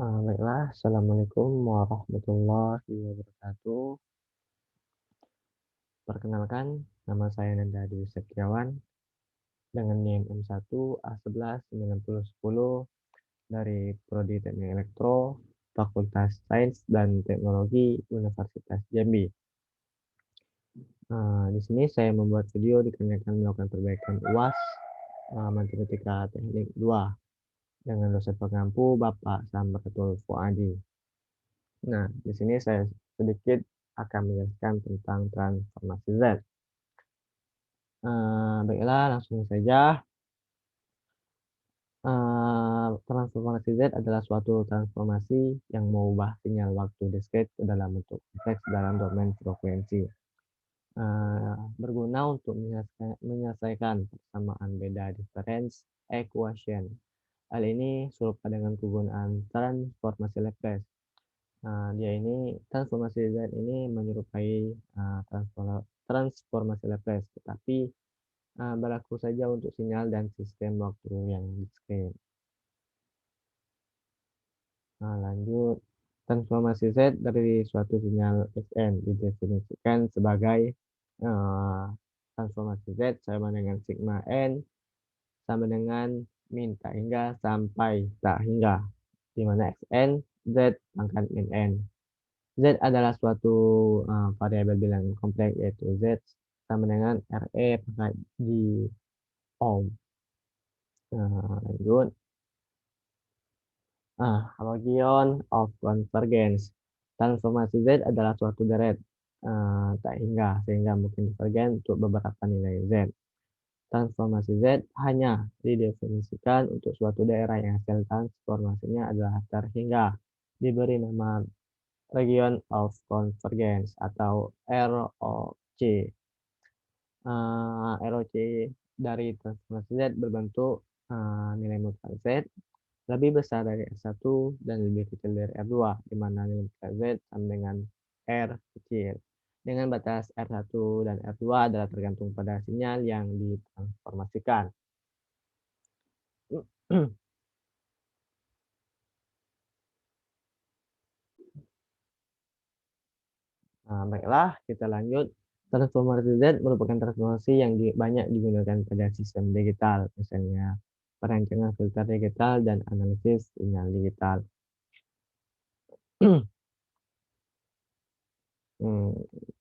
Baiklah, Assalamualaikum warahmatullahi wabarakatuh. Perkenalkan, nama saya Nanda Dwi Setiawan dengan NIM M1A119010 dari Prodi Teknik Elektro, Fakultas Sains dan Teknologi Universitas Jambi. Di sini saya membuat video dikarenakan melakukan perbaikan UAS Matematika Teknik 2 dengan dosen pengampu Bapak Samratul Fuadi. Nah, di sini saya sedikit akan menjelaskan tentang transformasi Z. Baiklah, langsung saja. Transformasi Z adalah suatu transformasi yang mengubah sinyal waktu diskret ke dalam bentuk kompleks dalam domain frekuensi. Berguna untuk menyelesaikan persamaan beda difference equation. Hal ini serupa dengan kegunaan transformasi Laplace. Transformasi Z ini menyerupai transformasi Laplace, tetapi berlaku saja untuk sinyal dan sistem waktu yang diskret. Lanjut, transformasi Z dari suatu sinyal Xn didefinisikan sebagai transformasi Z sama dengan sigma n sama dengan min tak hingga sampai tak hingga, di mana Xn Z pangkat min n. Z adalah suatu variabel bilangan kompleks, yaitu Z sama dengan RE pangkat G ohm. Lanjut. Region of convergence. Transformasi Z adalah suatu deret tak hingga sehingga mungkin divergen untuk beberapa nilai Z. Transformasi Z hanya didefinisikan untuk suatu daerah yang hasil transformasinya adalah terhingga, diberi nama region of convergence atau ROC. ROC dari transformasi Z berbentuk nilai mutlak Z lebih besar dari R1 dan lebih kecil dari R2, di mana nilai mutlak Z sama dengan R kecil. Dengan batas R1 dan R2 adalah tergantung pada sinyal yang ditransformasikan. Baiklah, kita lanjut. Transformasi Z merupakan transformasi yang banyak digunakan pada sistem digital, misalnya perancangan filter digital dan analisis sinyal digital.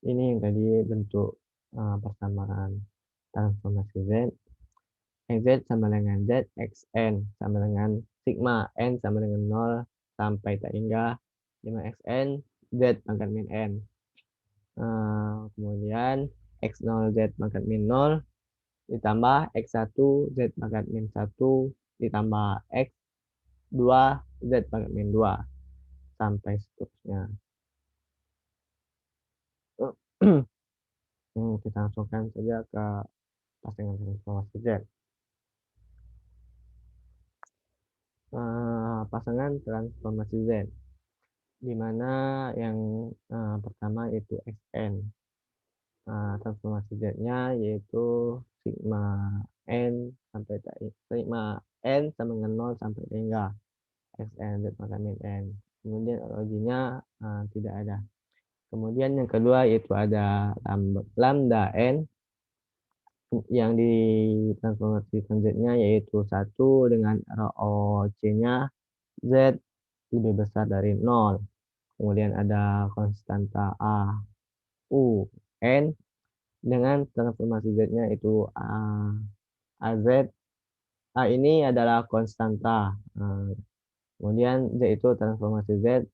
Ini yang tadi bentuk persamaan transformasi Z. Z sama dengan Z, Xn sama dengan sigma n sama dengan 0 sampai tak hingga 5Xn Z pangkat min n. Kemudian X0 Z pangkat min 0 ditambah X1 Z pangkat min 1 ditambah X2 Z pangkat min 2 sampai seterusnya. Kita langsungkan saja ke pasangan transformasi Z. Pasangan transformasi Z, di mana yang pertama itu Xn. Transformasi Z-nya yaitu sigma n sampai sigma n sama dengan 0 sampai hingga Xn Z pangkat min n. Kemudian originnya tidak ada. Kemudian yang kedua yaitu ada lambda n yang ditransformasikan Z-nya yaitu 1 dengan ROC-nya Z lebih besar dari 0. Kemudian ada konstanta A, U, N dengan transformasi Z-nya itu AZ. A ini adalah konstanta. Kemudian Z itu transformasi Z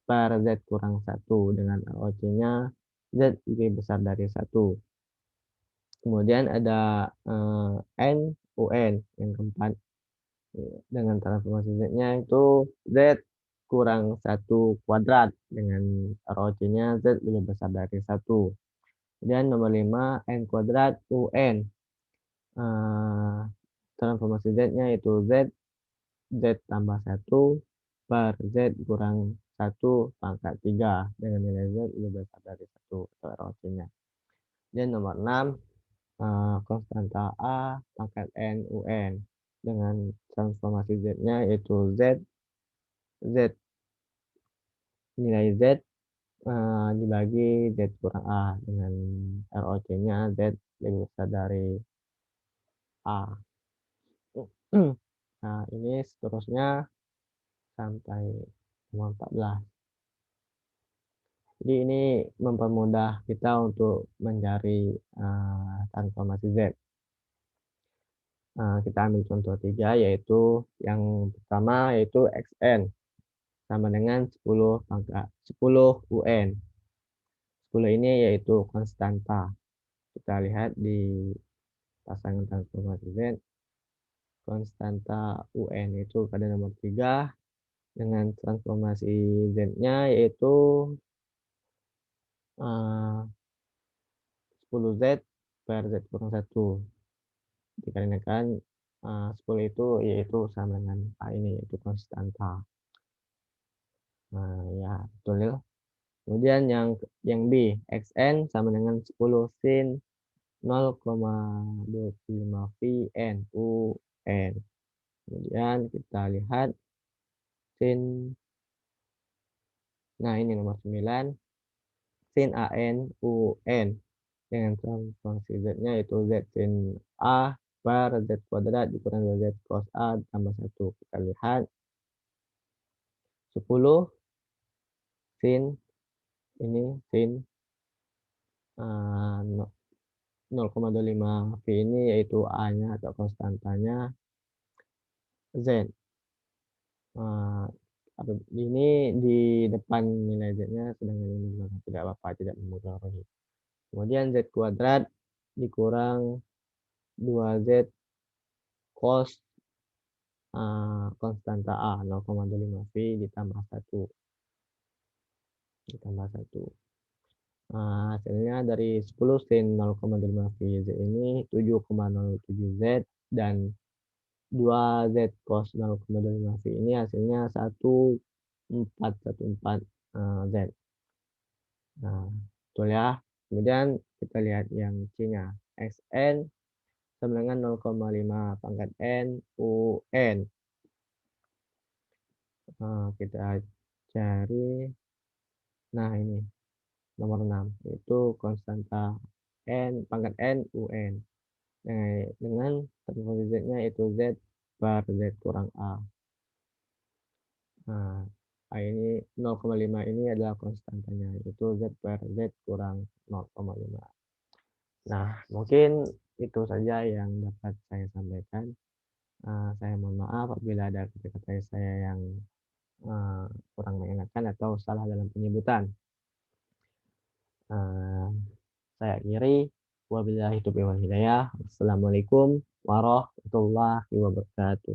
per Z kurang 1 dengan ROC-nya Z lebih besar dari 1. Kemudian ada N, UN yang keempat. Dengan transformasi Z-nya itu Z kurang 1 kuadrat dengan ROC-nya Z lebih besar dari 1. Kemudian nomor 5 N kuadrat UN. Transformasi Z-nya itu Z tambah 1 per Z kurang 1 pangkat 3 dengan nilai Z lebih besar dari 1 atau ROC-nya. Dan nomor 6 konstanta A pangkat N UN dengan transformasi Z-nya yaitu Z Z, nilai Z, dibagi Z kurang A dengan ROC-nya Z lebih besar dari A. Nah, ini seterusnya sampai nomor 14. Jadi ini mempermudah kita untuk mencari, transformasi Z. Kita ambil contoh 3 yaitu yang pertama yaitu XN sama dengan 10 UN. 10 ini yaitu konstanta. Kita lihat di pasangan transformasi Z, konstanta UN itu pada nomor 3 dengan transformasi Z-nya yaitu 10Z per Z kurang 1. Dikarenakan 10 itu yaitu sama dengan A ini yaitu konstanta. Nah, ya betul ya. Kemudian yang B, XN sama dengan 10 sin 0,25 VN UN. Kemudian kita lihat sin, nah ini nomor 9, sin AN UN dengan transformasi Z-nya yaitu Z sin A per Z kuadrat dikurang 2Z cos A tambah 1. Kita lihat 10 sin ini sin 0,25 V ini yaitu A-nya atau konstantanya Z. Ini di depan nilai Z-nya, sedangkan ini di belakang, tidak apa-apa, tidak mempengaruhi. Kemudian Z kuadrat dikurang 2Z cos konstanta A 0,25 V ditambah 1. Hasilnya dari 10 sin 0,25 V Z ini 7,07 Z dan 2Z cos 0,25 V ini hasilnya 1414 Z. Nah, betul ya. Kemudian kita lihat yang C-nya. XN sama dengan 0,5 pangkat N UN. Kita cari. Nah, ini nomor 6 yaitu konstanta N pangkat N UN. Dengan transformasi Z-nya itu Z bar Z kurang A. Nah, A ini 0,5 ini adalah konstantanya, yaitu Z per Z kurang 0,5. Nah, mungkin itu saja yang dapat saya sampaikan. Saya mohon maaf apabila ada kata-kata saya yang kurang mengenakan atau salah dalam penyebutan. Saya akhiri. Wabillahi taufiq wal hidayah. Wassalamualaikum warahmatullahi wabarakatuh.